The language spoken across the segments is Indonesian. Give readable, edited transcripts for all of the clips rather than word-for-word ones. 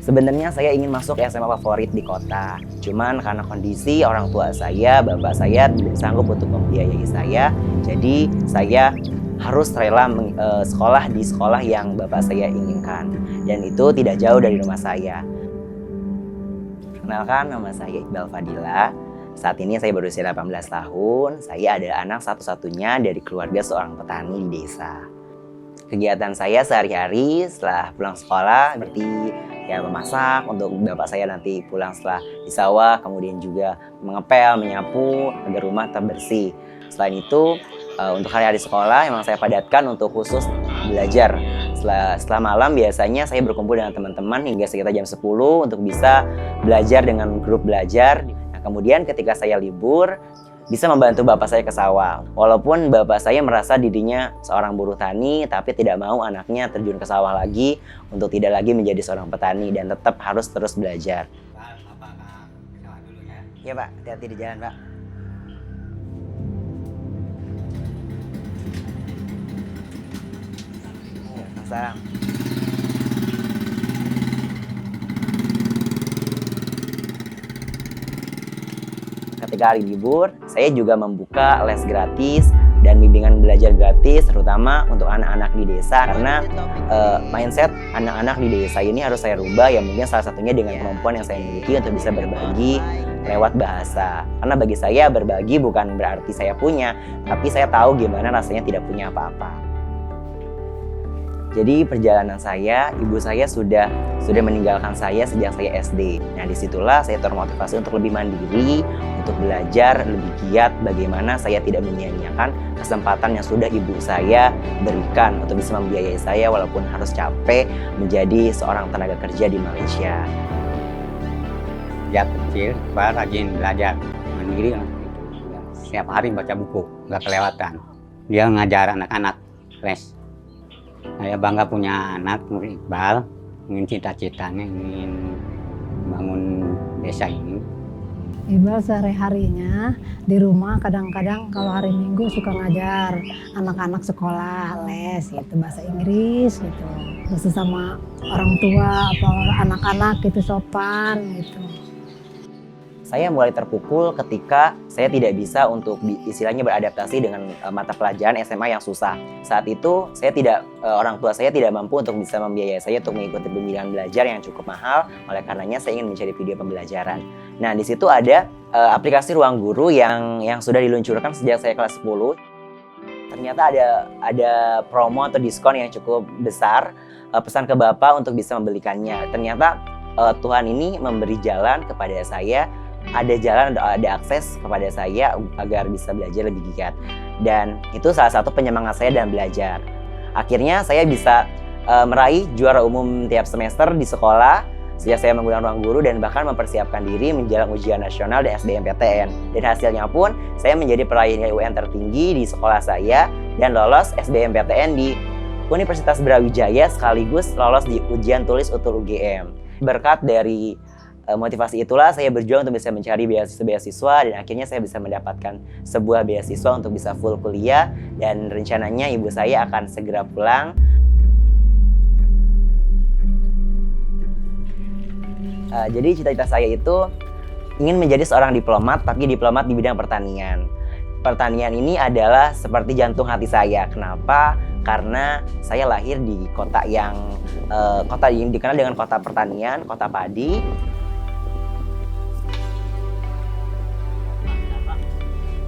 Sebenarnya saya ingin masuk SMA favorit di kota. Cuman karena kondisi orang tua saya, bapak saya tidak sanggup untuk membiayai saya, jadi saya harus rela sekolah di sekolah yang bapak saya inginkan. Dan itu tidak jauh dari rumah saya. Kenalkan, nama saya Iqbal Fadila. Saat ini saya berusia 18 tahun. Saya adalah anak satu-satunya dari keluarga seorang petani di desa. Kegiatan saya sehari-hari setelah pulang sekolah seperti memasak untuk bapak saya nanti pulang setelah di sawah, kemudian juga mengepel, menyapu agar rumah tetap bersih. Selain itu, untuk hari-hari sekolah memang saya padatkan untuk khusus belajar. Setelah malam biasanya saya berkumpul dengan teman-teman hingga sekitar jam 10 untuk bisa belajar dengan grup belajar. Nah, kemudian ketika saya libur, bisa membantu bapak saya ke sawah. Walaupun bapak saya merasa dirinya seorang buruh tani, tapi tidak mau anaknya terjun ke sawah lagi untuk tidak lagi menjadi seorang petani dan tetap harus terus belajar. Pak, Bapak ke sawah dulu ya. Ya Pak, hati-hati di jalan Pak. Ya, salam. Ketika hari libur, saya juga membuka les gratis dan bimbingan belajar gratis, terutama untuk anak-anak di desa. Karena mindset anak-anak di desa ini harus saya rubah, ya mungkin salah satunya dengan kemampuan yang saya miliki untuk bisa berbagi lewat bahasa. Karena bagi saya berbagi bukan berarti saya punya, tapi saya tahu gimana rasanya tidak punya apa-apa. Jadi perjalanan saya, ibu saya sudah meninggalkan saya sejak saya SD. Nah disitulah saya termotivasi untuk lebih mandiri, untuk belajar lebih giat bagaimana saya tidak menyia-nyiakan kesempatan yang sudah ibu saya berikan untuk bisa membiayai saya walaupun harus capek menjadi seorang tenaga kerja di Malaysia. Sejak kecil, Pak rajin belajar mandiri. Setiap hari baca buku, nggak kelewatan. Dia ngajar anak-anak les. Saya bangga punya anak, Iqbal. Ingin cita-citanya, ingin bangun desa ini. Iqbal sehari-harinya di rumah kadang-kadang kalau hari Minggu suka ngajar anak-anak sekolah les gitu, bahasa Inggris gitu. Terus sama orang tua atau anak-anak gitu sopan gitu. Saya mulai terpukul ketika saya tidak bisa untuk istilahnya beradaptasi dengan mata pelajaran SMA yang susah. Saat itu orang tua saya tidak mampu untuk bisa membiayai saya untuk mengikuti bimbingan belajar yang cukup mahal. Oleh karenanya saya ingin mencari video pembelajaran. Nah di situ ada aplikasi Ruang Guru yang sudah diluncurkan sejak saya kelas 10. Ternyata ada promo atau diskon yang cukup besar. Pesan ke Bapak untuk bisa membelikannya. Ternyata Tuhan ini memberi jalan kepada saya. Ada jalan, ada akses kepada saya agar bisa belajar lebih giat. Dan itu salah satu penyemangat saya dalam belajar. Akhirnya saya bisa meraih juara umum tiap semester di sekolah sejak saya menggunakan Ruang Guru dan bahkan mempersiapkan diri menjelang ujian nasional dan SBMPTN. Dan hasilnya pun saya menjadi peraih nilai UN tertinggi di sekolah saya dan lolos SBMPTN di Universitas Brawijaya sekaligus lolos di ujian tulis UTUL UGM. Berkat dari motivasi itulah saya berjuang untuk bisa mencari beasiswa dan akhirnya saya bisa mendapatkan sebuah beasiswa untuk bisa full kuliah dan rencananya ibu saya akan segera pulang. Jadi cita-cita saya itu ingin menjadi seorang diplomat, tapi diplomat di bidang pertanian. Pertanian ini adalah seperti jantung hati saya. Kenapa? Karena saya lahir di kota yang dikenal dengan kota pertanian, kota padi.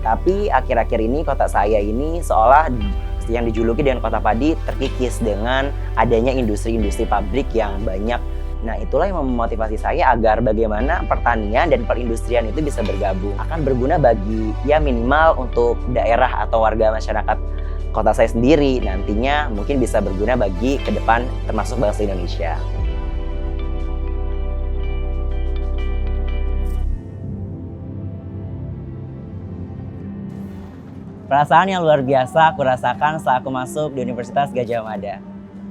Tapi akhir-akhir ini kota saya ini seolah yang dijuluki dengan kota padi terkikis dengan adanya industri-industri pabrik yang banyak. Nah itulah yang memotivasi saya agar bagaimana pertanian dan perindustrian itu bisa bergabung. Akan berguna bagi minimal untuk daerah atau warga masyarakat kota saya sendiri. Nantinya mungkin bisa berguna bagi ke depan termasuk bangsa Indonesia. Perasaan yang luar biasa aku rasakan saat aku masuk di Universitas Gadjah Mada.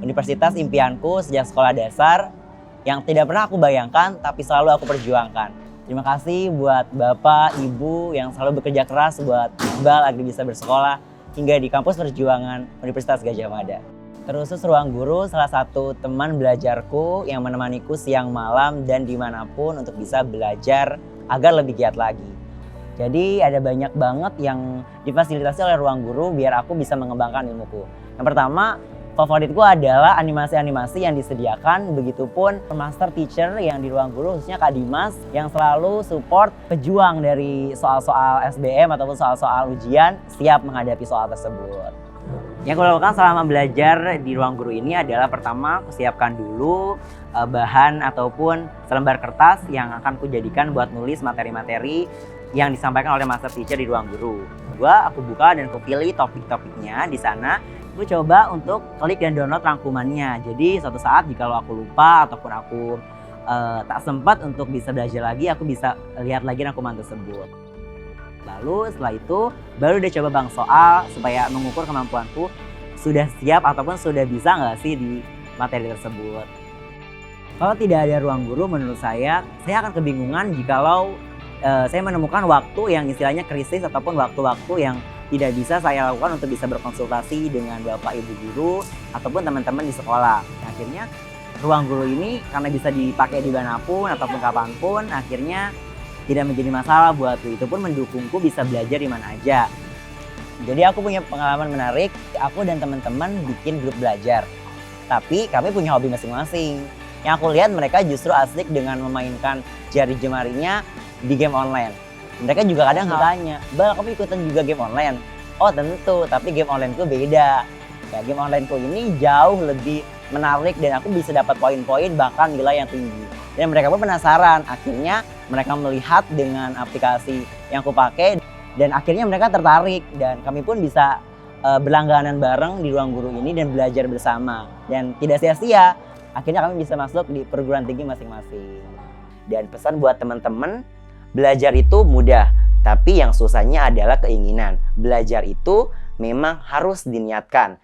Universitas impianku sejak sekolah dasar yang tidak pernah aku bayangkan tapi selalu aku perjuangkan. Terima kasih buat Bapak, Ibu yang selalu bekerja keras buat Iqbal agar bisa bersekolah hingga di kampus perjuangan Universitas Gadjah Mada. Terusus Ruang Guru salah satu teman belajarku yang menemaniku siang malam dan dimanapun untuk bisa belajar agar lebih giat lagi. Jadi ada banyak banget yang difasilitasi oleh Ruang Guru biar aku bisa mengembangkan ilmuku. Yang pertama, favoritku adalah animasi-animasi yang disediakan, begitupun master teacher yang di Ruang Guru, khususnya Kak Dimas, yang selalu support pejuang dari soal-soal SBM ataupun soal-soal ujian, siap menghadapi soal tersebut. Yang aku lakukan selama belajar di Ruang Guru ini adalah pertama, aku siapkan dulu bahan ataupun selembar kertas yang akan kujadikan buat nulis materi-materi yang disampaikan oleh master teacher di Ruang Guru. Kedua, aku buka dan aku pilih topik-topiknya di sana. Aku coba untuk klik dan download rangkumannya. Jadi suatu saat jika aku lupa ataupun aku tak sempat untuk bisa belajar lagi, aku bisa lihat lagi rangkuman tersebut. Lalu setelah itu baru udah coba bang soal supaya mengukur kemampuanku sudah siap ataupun sudah bisa nggak sih di materi tersebut. Kalau tidak ada Ruang Guru, menurut saya akan kebingungan jikalau saya menemukan waktu yang istilahnya krisis ataupun waktu-waktu yang tidak bisa saya lakukan untuk bisa berkonsultasi dengan Bapak Ibu guru ataupun teman-teman di sekolah. Akhirnya Ruang Guru ini karena bisa dipakai dimanapun ataupun kapanpun, akhirnya tidak menjadi masalah buatku. Itu pun mendukungku bisa belajar di mana aja. Jadi aku punya pengalaman menarik, aku dan teman-teman bikin grup belajar. Tapi kami punya hobi masing-masing. Yang aku lihat mereka justru asik dengan memainkan jari jemarinya di game online. Mereka juga kadang bertanya, "Bal, kamu ikutan juga game online?" Oh tentu, tapi game onlineku beda. Ya, game onlineku ini jauh lebih menarik dan aku bisa dapat poin-poin bahkan nilai yang tinggi. Dan mereka pun penasaran. Akhirnya mereka melihat dengan aplikasi yang aku pakai dan akhirnya mereka tertarik dan kami pun bisa berlangganan bareng di Ruang Guru ini dan belajar bersama. Dan tidak sia-sia, akhirnya kami bisa masuk di perguruan tinggi masing-masing. Dan pesan buat teman-teman, belajar itu mudah, tapi yang susahnya adalah keinginan. Belajar itu memang harus diniatkan.